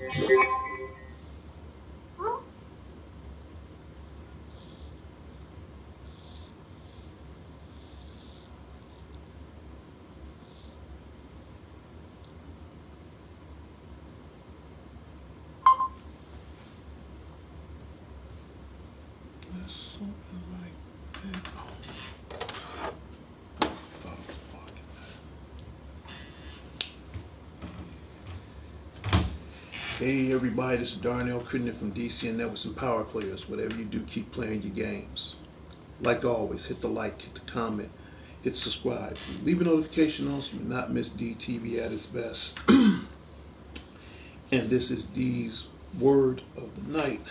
There's something right there. Oh, I thought I was blocking that. Hey everybody, this is Darnell Crittenden from DCN Networks and Power Players. Whatever you do, keep playing your games. Like always, hit the like, hit the comment, hit subscribe. Leave a notification on so you not miss DTV at its best. And this is D's word of the night.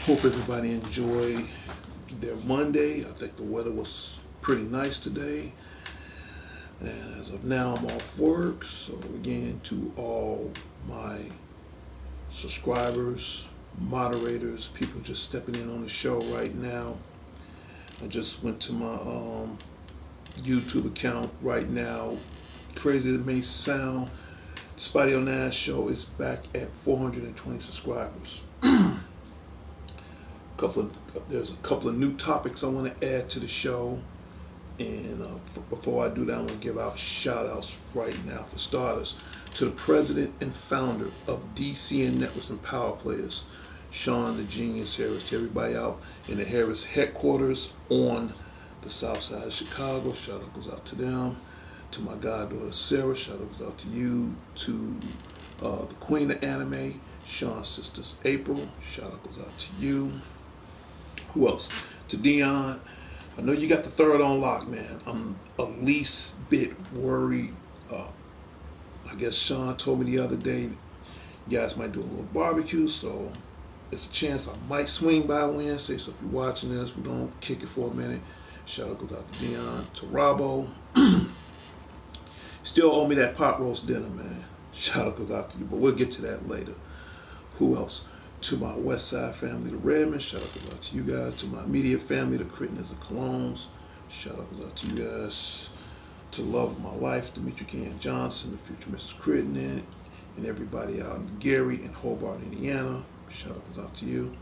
Hope everybody enjoyed their Monday. I think the weather was pretty nice today. And as of now, I'm off work. So again, to all my subscribers, moderators, people just stepping in on the show right now. I just went to my YouTube account right now. Crazy as it may sound, Spidey on Nash show is back at 420 subscribers. There's a couple of new topics I want to add to the show. And before I do that, I want to give out shout outs right now. For starters, to the president and founder of DCN Networks and Power Players, Sean the Genius Harris. To everybody out in the Harris headquarters on the south side of Chicago, shout out goes out to them. To my goddaughter Sarah, shout out goes out to you. To the Queen of Anime, Sean's sisters April, shout out goes out to you. Who else? To Dion. I know you got the third on lock, man. I'm a least bit worried. I guess Sean told me the other day you guys might do a little barbecue, so it's a chance I might swing by Wednesday. So if you're watching this, we're going to kick it for a minute. Shout out goes out to Dion. To Robbo. Still owe me that pot roast dinner, man. Shout out goes out to you, but we'll get to that later. Who else? To my West Side family, the Redmond, shout out goes out to you guys. To my immediate family, the Crittendens and Colognes, shout out goes out to you guys. To love of my life, Demetri Ken Johnson, the future Mrs. Crittenden, and everybody out in Gary and Hobart, Indiana, shout out goes out to you.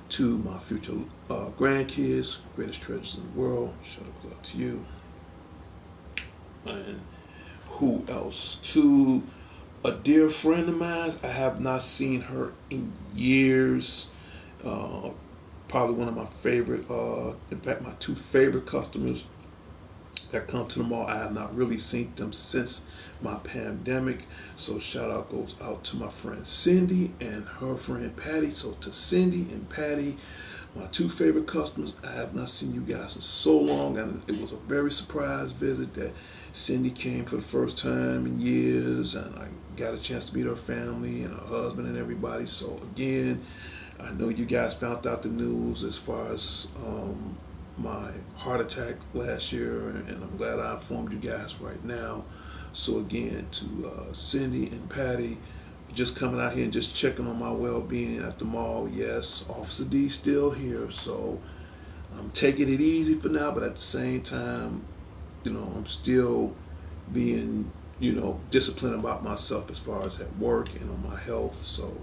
To my future grandkids, greatest treasures in the world, shout out goes out to you. And who else? To a dear friend of mine, I have not seen her in years. Probably one of my favorite, in fact, my two favorite customers that come to the mall. I have not really seen them since my pandemic. So shout out goes out to my friend Cindy and her friend Patty. So to Cindy and Patty, my two favorite customers, I have not seen you guys in so long, and it was a very surprise visit that Cindy came for the first time in years, and I got a chance to meet her family and her husband and everybody. So again, I know you guys found out the news as far as my heart attack last year, and I'm glad I informed you guys right now. So again, to Cindy and Patty, just coming out here and just checking on my well-being at the mall. Yes, Officer D's still here, so I'm taking it easy for now, but at the same time, I'm still being, disciplined about myself as far as at work and on my health. So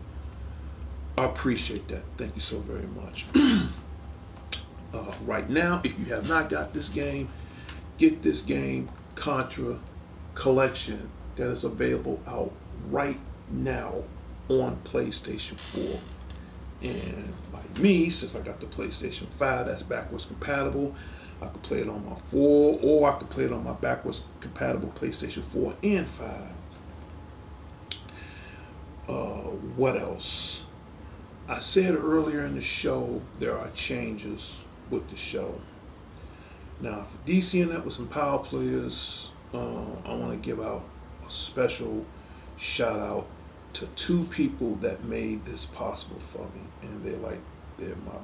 I appreciate that. Thank you so very much. Right now, if you have not got this game, get this game, Contra Collection, that is available out right now on PlayStation 4. And like me, since I got the PlayStation 5 that's backwards compatible, I could play it on my 4, or I could play it on my backwards compatible PlayStation 4 and 5. What else? I said earlier in the show there are changes with the show. Now, for DCN Networks and Power Players, I want to give out a special shout out to two people that made this possible for me, and they're my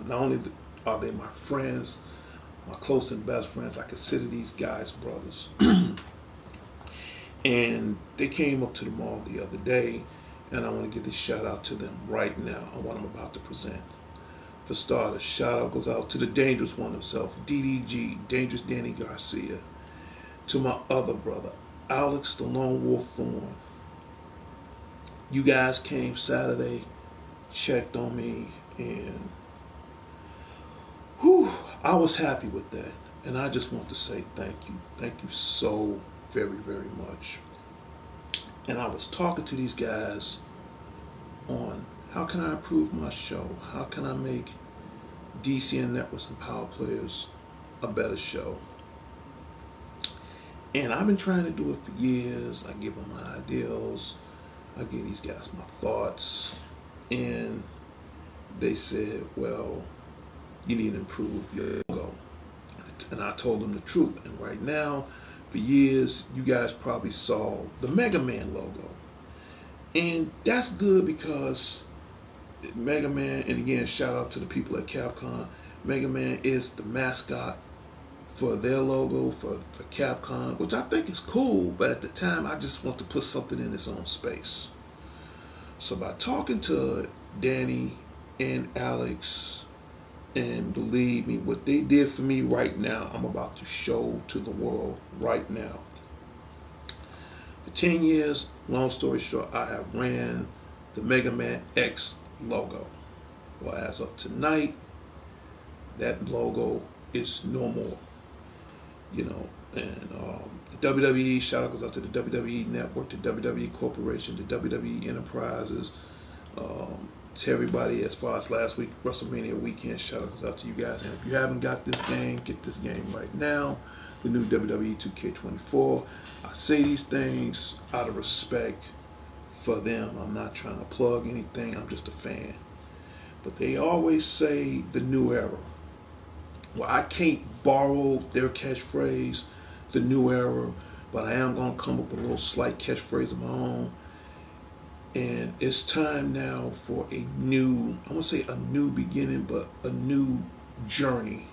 not only are they my friends, my close and best friends, I consider these guys brothers. And they came up to the mall the other day, and I want to give this shout out to them right now on what I'm about to present. For starters, shout out goes out to the dangerous one himself, DDG, Dangerous Danny Garcia. To my other brother, Alex the Lone Wolf Thorne. You guys came Saturday, checked on me, and whew, I was happy with that. And I just want to say thank you. Thank you so very, very much. And I was talking to these guys on how can I improve my show? How can I make DCN Networks and Power Players a better show? And I've been trying to do it for years. I give them my ideals. I give these guys my thoughts. And they said, well, you need to improve your logo. And I told them the truth. And right now, for years, you guys probably saw the Mega Man logo. And that's good because Mega Man, and again, shout out to the people at Capcom, Mega Man is the mascot for their logo for Capcom, which I think is cool, but at the time I just want to put something in its own space. So by talking to Danny and Alex, and believe me, what they did for me right now, I'm about to show to the world right now. For 10 years, long story short, I have ran the Mega Man X logo. Well, as of tonight, that logo is no more. You know, and the WWE, shout out goes out to the WWE Network, the WWE Corporation, the WWE Enterprises, to everybody as far as last week, WrestleMania weekend, shout out goes out to you guys. And if you haven't got this game, get this game right now. The new WWE 2K24. I say these things out of respect for them. I'm not trying to plug anything, I'm just a fan. But they always say the new era. Well, I can't borrow their catchphrase, the new era, but I am going to come up with a little slight catchphrase of my own. And it's time now for a new, I won't say a new beginning, but a new journey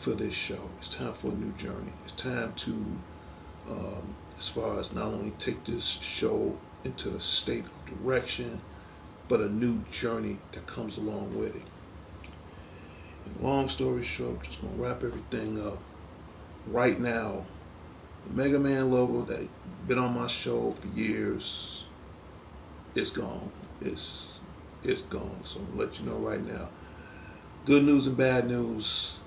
for this show. It's time for a new journey. It's time to, as far as not only take this show into the state of direction, but a new journey that comes along with it. And long story short, I'm just going to wrap everything up. Right now, the Mega Man logo that been on my show for years, it's gone. It's gone. So I'm gonna let you know right now. Good news and bad news,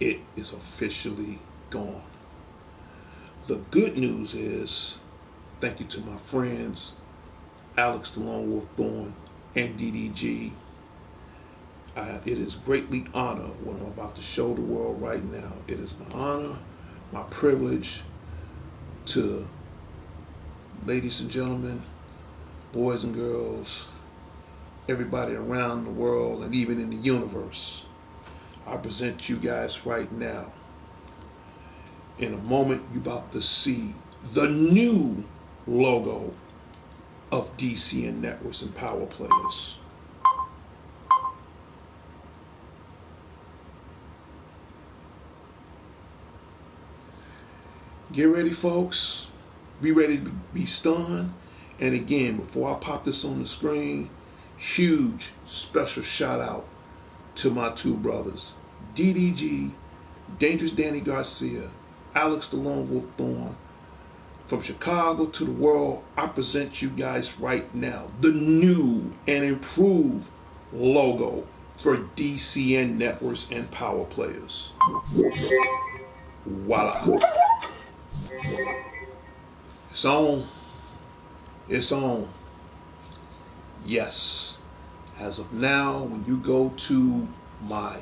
it is officially gone. The good news is, thank you to my friends, Alex the Lone Wolf Thorne and DDG. It is greatly honor what I'm about to show the world right now. It is my honor, my privilege to, ladies and gentlemen, boys and girls, everybody around the world and even in the universe. I present you guys right now. In a moment, you're about to see the new logo of DCN Networks and Power Players. Get ready, folks. Be ready to be stunned. And again, before I pop this on the screen, huge special shout out to my two brothers, DDG, Dangerous Danny Garcia, Alex the Lone Wolf Thorne. From Chicago to the world, I present you guys right now the new and improved logo for DCN Networks and Power Players. Voila. It's on. It's on. Yes. As of now, when you go to my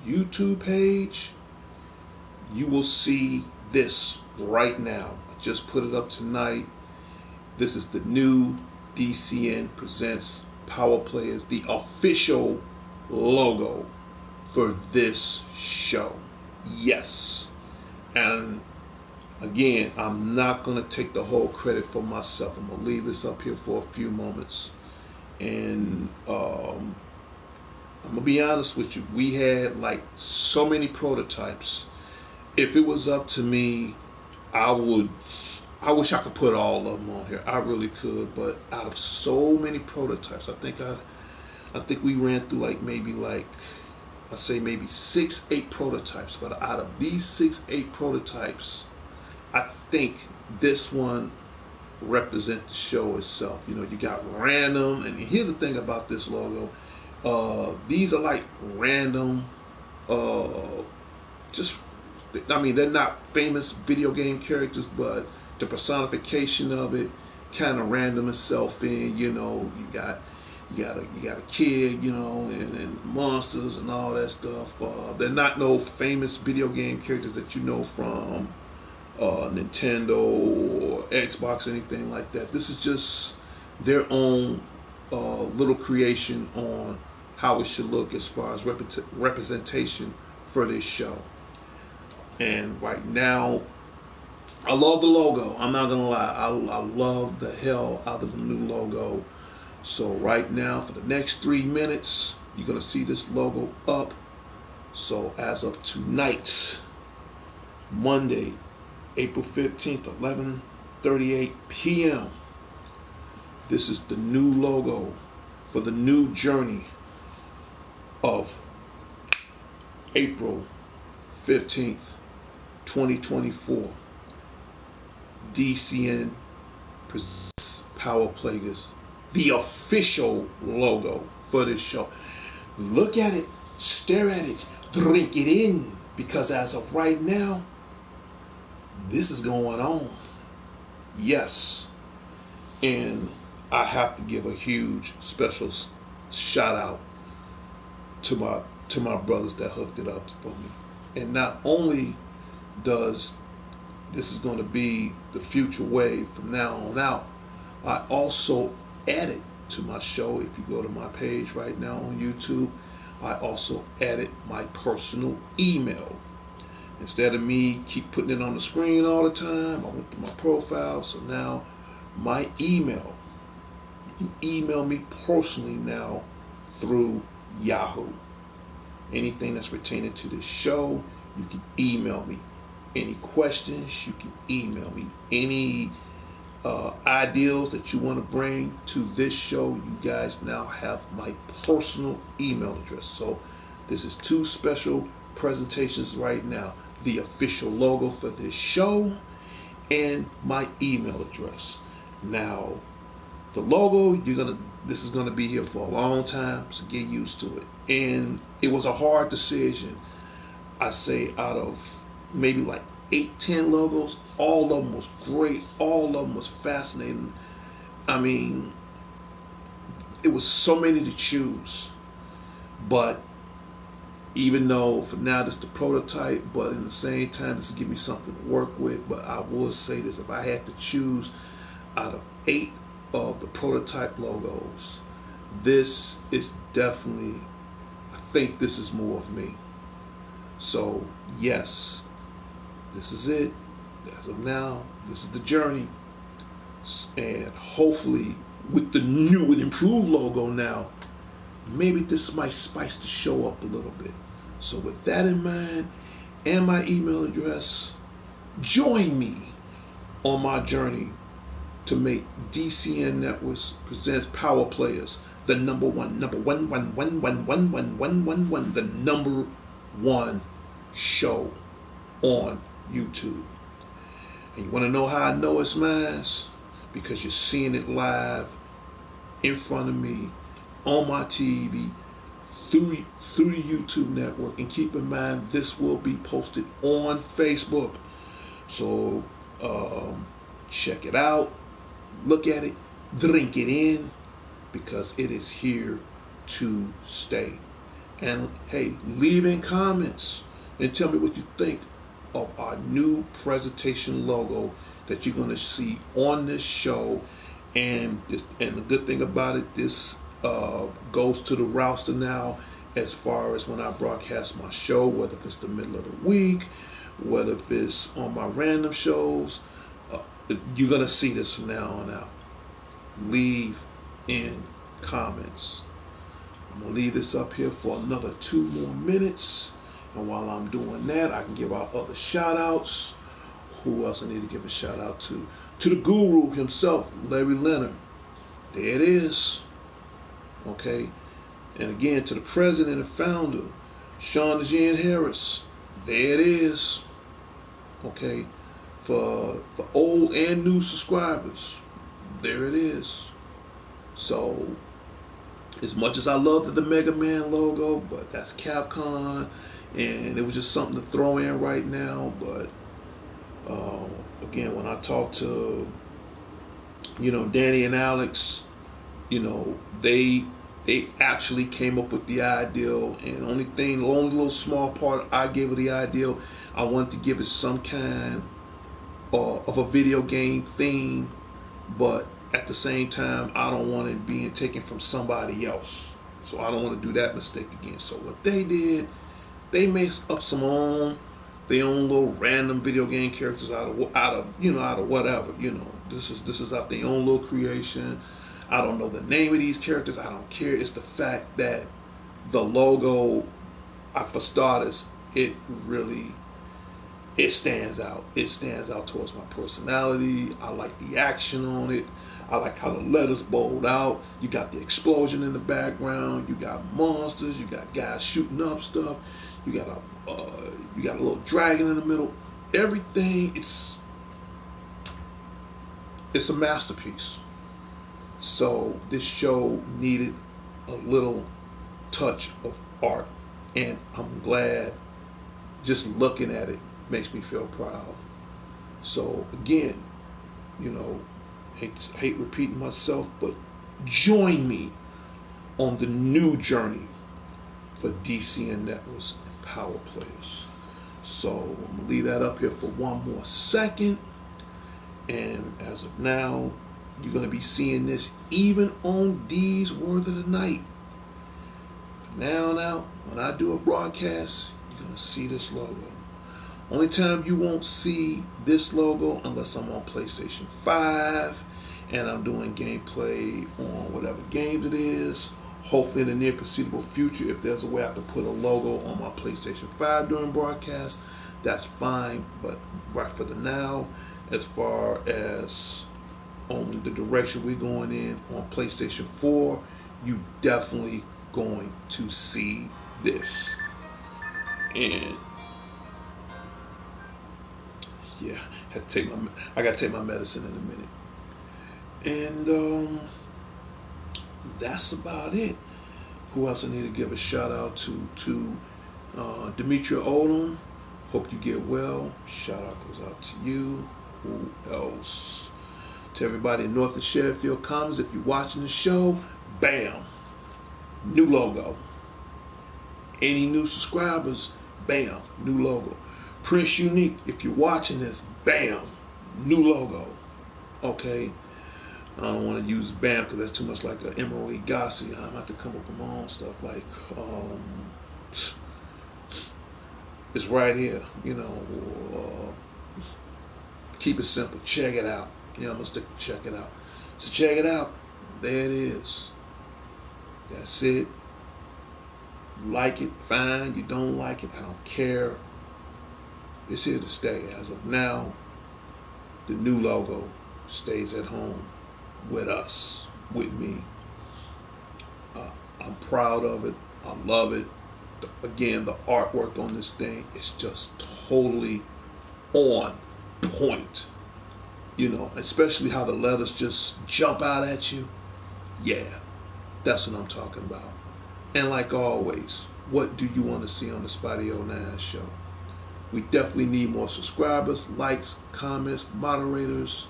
YouTube page, you will see this right now. I just put it up tonight. This is the new DCN Presents Power Players, the official logo for this show. Yes. And again, I'm not going to take the whole credit for myself. I'm going to leave this up here for a few moments. And I'm going to be honest with you. We had like so many prototypes. If it was up to me, I wish I could put all of them on here. I really could, but out of so many prototypes, I think we ran through I say maybe 6-8 prototypes. But out of these 6-8 prototypes, I think this one represent the show itself. You know, you got random, and here's the thing about this logo. These are like random, uh, just, I mean, they're not famous video game characters, but the personification of it kind of random itself in. You know, you got a kid, you know, and monsters and all that stuff. They're not no famous video game characters that you know from Nintendo or Xbox or anything like that. This is just their own little creation on how it should look as far as representation for this show. And right now, I love the logo. I'm not gonna lie. I love the hell out of the new logo. So right now, for the next 3 minutes, you're gonna see this logo up. So as of tonight, Monday, April 15th, 11:38 p.m. This is the new logo for the new journey of April 15th, 2024. DCN presents Power Players, the official logo for this show. Look at it, stare at it, drink it in, because as of right now, this is going on. Yes. And I have to give a huge special shout out to my brothers that hooked it up for me. And not only does this is going to be the future wave from now on out, I also added to my show, if you go to my page right now on YouTube, I also added my personal email. Instead of me keep putting it on the screen all the time, I went to my profile. So now my email, you can email me personally now through Yahoo. Anything that's pertaining to this show, you can email me. Any questions, you can email me. Any ideals that you want to bring to this show, you guys now have my personal email address. So this is two special presentations right now: the official logo for this show and my email address. Now, the logo, this is gonna be here for a long time, so get used to it. And it was a hard decision. I say out of maybe like 8-10 logos, all of them was great, all of them was fascinating. I mean, it was so many to choose. But even though for now this is the prototype, but in the same time this will give me something to work with. But I will say this: if I had to choose out of 8 of the prototype logos, this is definitely, I think this is more of me. So yes, this is it. As of now, this is the journey. And hopefully with the new and improved logo now, maybe this might spice the show up a little bit. So with that in mind and my email address, join me on my journey to make DCN Networks presents Power Players the number one, the number one show on YouTube. And you want to know how I know it's mine? Because you're seeing it live in front of me on my TV through the YouTube network. And keep in mind, this will be posted on Facebook. So check it out, look at it, drink it in, because it is here to stay. And hey, leave in comments and tell me what you think of our new presentation logo that you're going to see on this show. And the good thing about it, this goes to the roster now as far as when I broadcast my show, whether if it's the middle of the week, whether if it's on my random shows. You're going to see this from now on out. Leave in comments. I'm going to leave this up here for another 2 more minutes. And while I'm doing that, I can give out other shout outs. Who else I need to give a shout out to? To the guru himself, Larry Leonard. There it is. Okay. And again, to the president and founder, Sean DeJean Harris. There it is. Okay. For old and new subscribers, there it is. So, as much as I loved the Mega Man logo, but that's Capcom, and it was just something to throw in right now. But uh, again, when I talked to Danny and Alex, they actually came up with the ideal, and the only little small part I gave it the ideal, I wanted to give it some kind of a video game theme, but at the same time, I don't want it being taken from somebody else. So I don't want to do that mistake again. So what they did, they made up their own little random video game characters out of whatever. This is out their own little creation. I don't know the name of these characters. I don't care. It's the fact that the logo, for starters, it really it stands out. It stands out towards my personality. I like the action on it. I like how the letters bold out. You got the explosion in the background. You got monsters. You got guys shooting up stuff. You got a little dragon in the middle. Everything. It's a masterpiece. So this show needed a little touch of art, and I'm glad. Just looking at it makes me feel proud. So again, hate repeating myself, but join me on the new journey for DCN Networks and Power Players. So I'm gonna leave that up here for one more second, and as of now, you're gonna be seeing this even on D's Word of the Night. From now on out, when I do a broadcast, you're gonna see this logo. Only time you won't see this logo unless I'm on PlayStation 5 and I'm doing gameplay on whatever games it is. Hopefully in the near foreseeable future, if there's a way I can put a logo on my PlayStation 5 during broadcast, that's fine. But right for the now, as far as on the direction we're going in on PlayStation 4, you definitely going to see this. And yeah, I gotta take my medicine in a minute. And that's about it. Who else I need to give a shout out to Demetria Odom. Hope you get well. Shout out goes out to you. Who else? To everybody in North and Sheffield Commons, if you're watching the show, bam, new logo. Any new subscribers, bam, new logo. Prince Unique, if you're watching this, bam, new logo. Okay, I don't want to use bam because that's too much like an Emerald Lagasse. I'm have to come up with my own stuff like it's right here. Keep it simple. Check it out. I'm gonna stick to check it out. So check it out. There it is. That's it. You like it, fine. You don't like it, I don't care. It's here to stay. As of now, the new logo stays at home with us, with me. I'm proud of it. I love it. Again, the artwork on this thing is just totally on point. Especially how the letters just jump out at you. Yeah, that's what I'm talking about. And like always, what do you want to see on the Spotty 09 show? We definitely need more subscribers, likes, comments, moderators.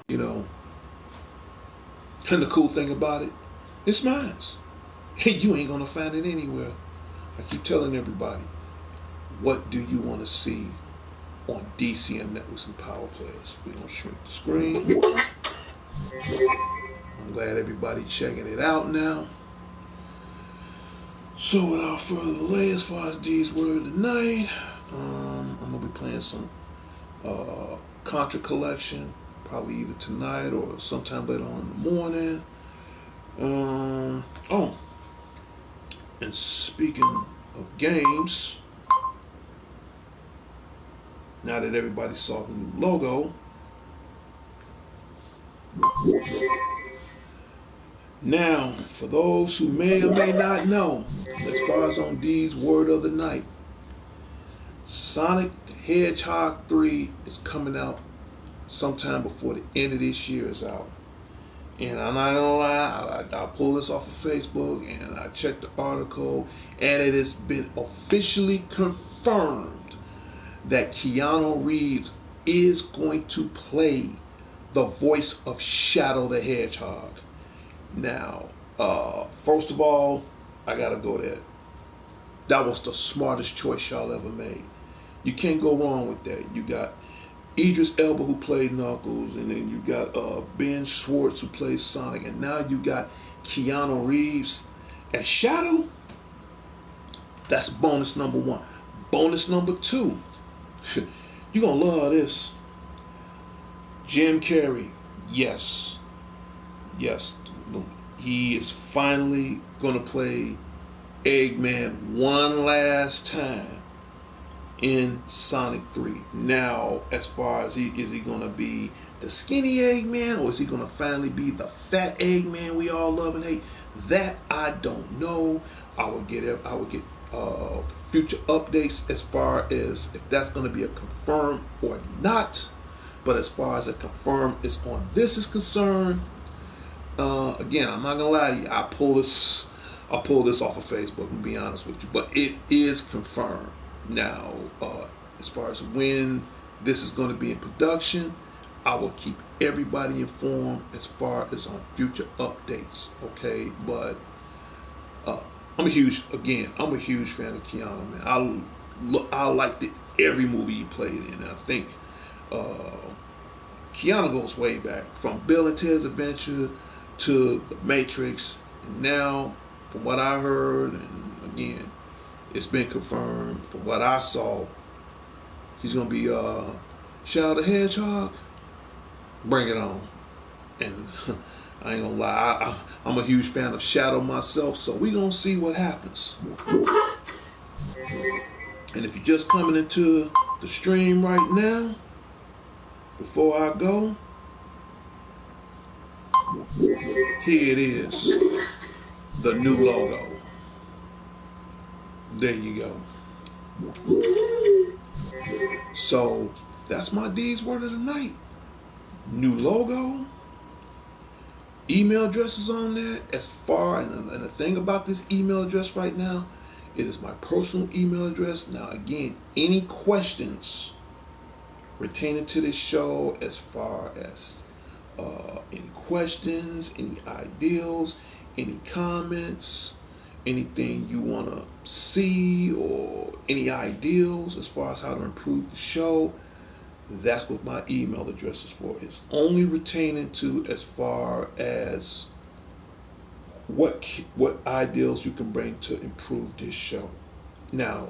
And the cool thing about it, it's mine. You ain't gonna find it anywhere. I keep telling everybody, what do you want to see on DCN Networks and Power Players? We're gonna shrink the screen. I'm glad everybody checking it out now. So without further delay, as far as D's Word tonight, I'm gonna be playing some Contra Collection, probably either tonight or sometime later on in the morning. And speaking of games, now that everybody saw the new logo, now for those who may or may not know, as far as on D's Word of the Night, Sonic the Hedgehog 3 is coming out sometime before the end of this year is out. And I'm not gonna lie, I pulled this off of Facebook and I checked the article, and it has been officially confirmed that Keanu Reeves is going to play the voice of Shadow the Hedgehog. Now, first of all, I gotta go there. That was the smartest choice y'all ever made. You can't go wrong with that. You got Idris Elba who played Knuckles, and then you got Ben Schwartz who plays Sonic, and now you got Keanu Reeves as Shadow. That's bonus number one. Bonus number two, you're gonna love this. Jim Carrey, yes, yes, he is finally gonna play Eggman one last time in Sonic 3. Now, as far as is he gonna be the skinny Eggman, or is he gonna finally be the fat Eggman we all love and hate? That I don't know. I will get future updates as far as if that's gonna be a confirmed or not. But as far as a confirmed is on this is concerned, again, I'm not gonna lie to you. I pull this off of Facebook and be honest with you, but it is confirmed. Now, as far as when this is going to be in production, I will keep everybody informed as far as on future updates. Okay, but I'm a huge fan of Keanu, man. I liked it every movie he played in. I think Keanu goes way back from Bill and Ted's Adventure to The Matrix, and now, from what I heard, and again, it's been confirmed from what I saw, he's gonna be Shadow the Hedgehog. Bring it on. And I ain't gonna lie, I'm a huge fan of Shadow myself, so we gonna see what happens. And if you're just coming into the stream right now, before I go, here it is, the new logo. There you go. So that's my D's word of the night. New logo, email address is on there. As far and the thing about this email address right now, it is my personal email address. Now again, any questions pertaining to this show, as far as any questions, any ideals, any comments, anything you want to see, or any ideals as far as how to improve the show, that's what my email address is for. It's only retaining to as far as what ideals you can bring to improve this show. Now,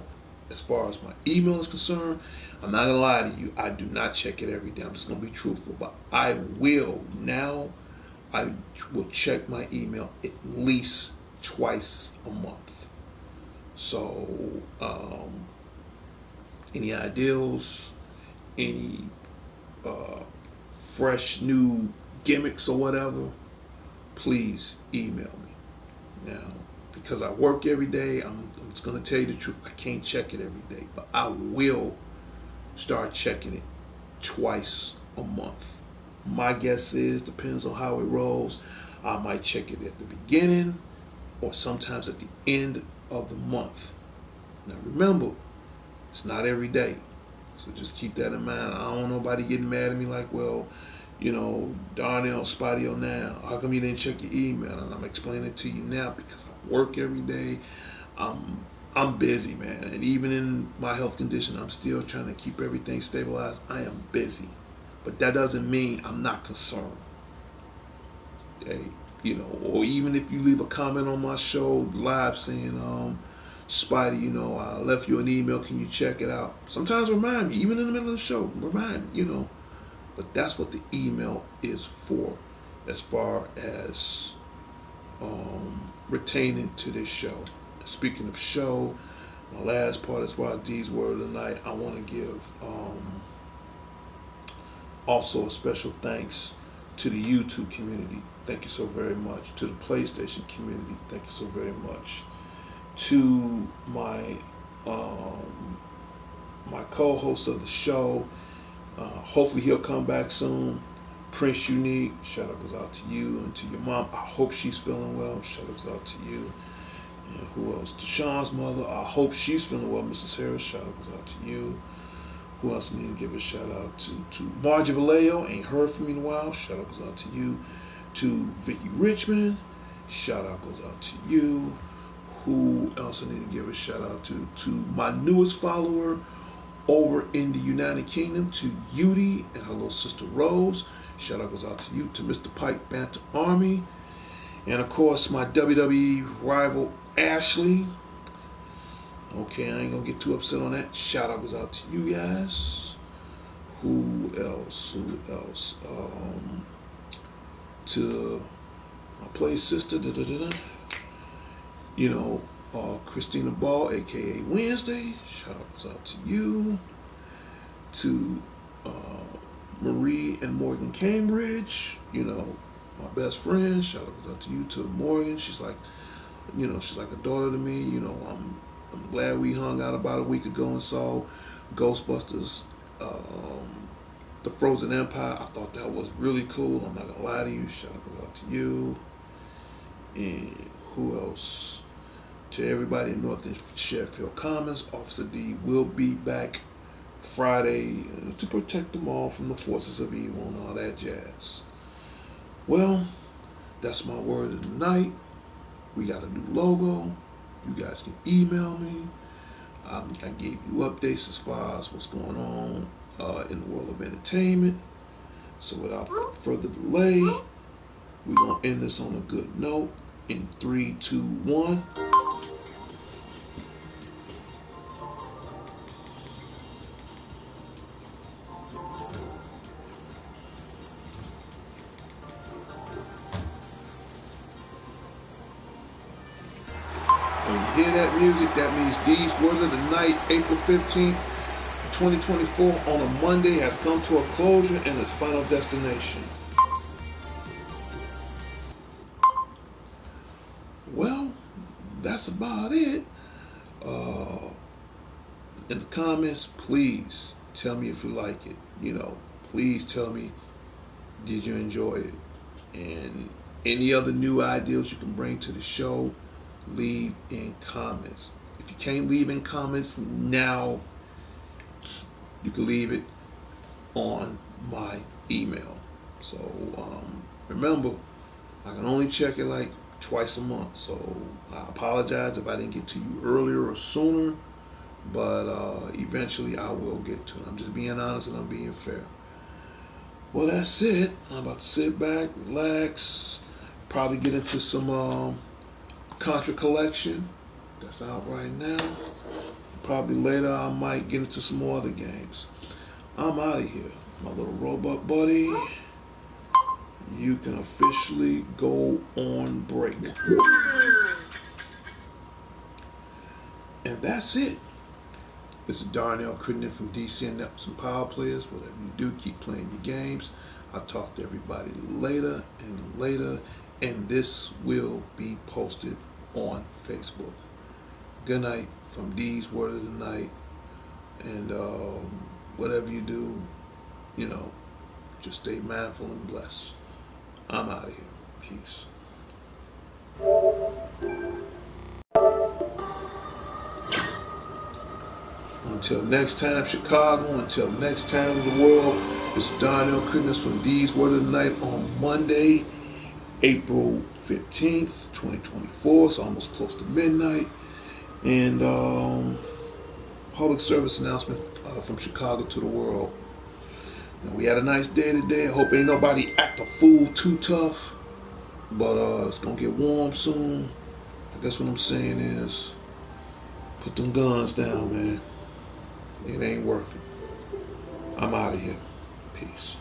as far as my email is concerned, I'm not gonna lie to you, I do not check it every day. I'm just gonna be truthful, but I will check my email at least twice a month. So any ideals, any fresh new gimmicks or whatever, please email me. Now, because I work every day, I'm just going to tell you the truth, I can't check it every day, but I will start checking it twice a month. My guess is, depends on how it rolls, I might check it at the beginning or sometimes at the end of the month. Now remember, it's not every day. So just keep that in mind. I don't want nobody getting mad at me like, well, Darnell, Spotty now, how come you didn't check your email? And I'm explaining it to you now because I work every day. I'm busy, man. And even in my health condition, I'm still trying to keep everything stabilized. I am busy. But that doesn't mean I'm not concerned. Hey, or even if you leave a comment on my show live saying, Spidey, I left you an email, can you check it out? Sometimes remind me, even in the middle of the show, remind me, But that's what the email is for, as far as retaining to this show. Speaking of show, my last part as far as D's word of the night, I want to give also a special thanks to the YouTube community. Thank you so very much. To the PlayStation community. Thank you so very much. To my my co-host of the show. Hopefully he'll come back soon. Prince Unique, shout out goes out to you and to your mom. I hope she's feeling well. Shout out goes out to you. And who else? To Sean's mother. I hope she's feeling well. Mrs. Harris, shout out goes out to you. Who else I need to give a shout out to Margie Vallejo, ain't heard from me in a while. Shout out goes out to you. To Vicky Richmond, shout out goes out to you. Who else I need to give a shout out to? To my newest follower over in the United Kingdom, to Yudi and her little sister Rose. Shout out goes out to you. To Mr. Pike Banter Army. And of course, my WWE rival Ashley. Okay, I ain't gonna get too upset on that. Shout out goes out to you guys. Who else? Who else? To my play sister, you know, Christina Ball, aka Wednesday. Shout out goes out to you. To Marie and Morgan Cambridge, you know, my best friend. Shout out goes out to you. To Morgan, she's like, you know, she's like a daughter to me. You know, I'm glad we hung out about a week ago and saw Ghostbusters, The Frozen Empire. I thought that was really cool. I'm not gonna lie to you. Shout out goes out to you. And who else? To everybody in North and Sheffield Commons, Officer D will be back Friday to protect them all from the forces of evil and all that jazz. Well, that's my word of the night. We got a new logo. You guys can email me. I gave you updates as far as what's going on in the world of entertainment. So without further delay, we're going to end this on a good note. In 3, 2, 1. When you hear that music, that means D's Word of the Night, April 15th, 2024, on a Monday, has come to a closure and its final destination. Well, that's about it. In the comments, please tell me if you like it. You know, please tell me, did you enjoy it? And any other new ideas you can bring to the show, leave in comments. If you can't leave in comments now, you can leave it on my email. So remember, I can only check it like twice a month. So I apologize if I didn't get to you earlier or sooner, but eventually I will get to it. I'm just being honest and I'm being fair. Well, that's it. I'm about to sit back, relax, probably get into some Contra Collection that's out right now. Probably later I might get into some more other games. I'm out of here. My little robot buddy, you can officially go on break. And that's it. This is Darnell Crittenden from DC Networks and Power Players. Whatever you do, keep playing your games. I'll talk to everybody later and later. And this will be posted on Facebook. Good night from D's Word of the Night. And whatever you do, you know, just stay mindful and blessed. I'm out of here. Peace. Until next time, Chicago. Until next time in the world, this is Darnell Crittenden from D's Word of the Night on Monday, April 15th, 2024. It's almost close to midnight. And public service announcement from Chicago to the world. Now, we had a nice day today. I hope ain't nobody act a fool too tough. But it's going to get warm soon. I guess what I'm saying is, put them guns down, man. It ain't worth it. I'm out of here. Peace.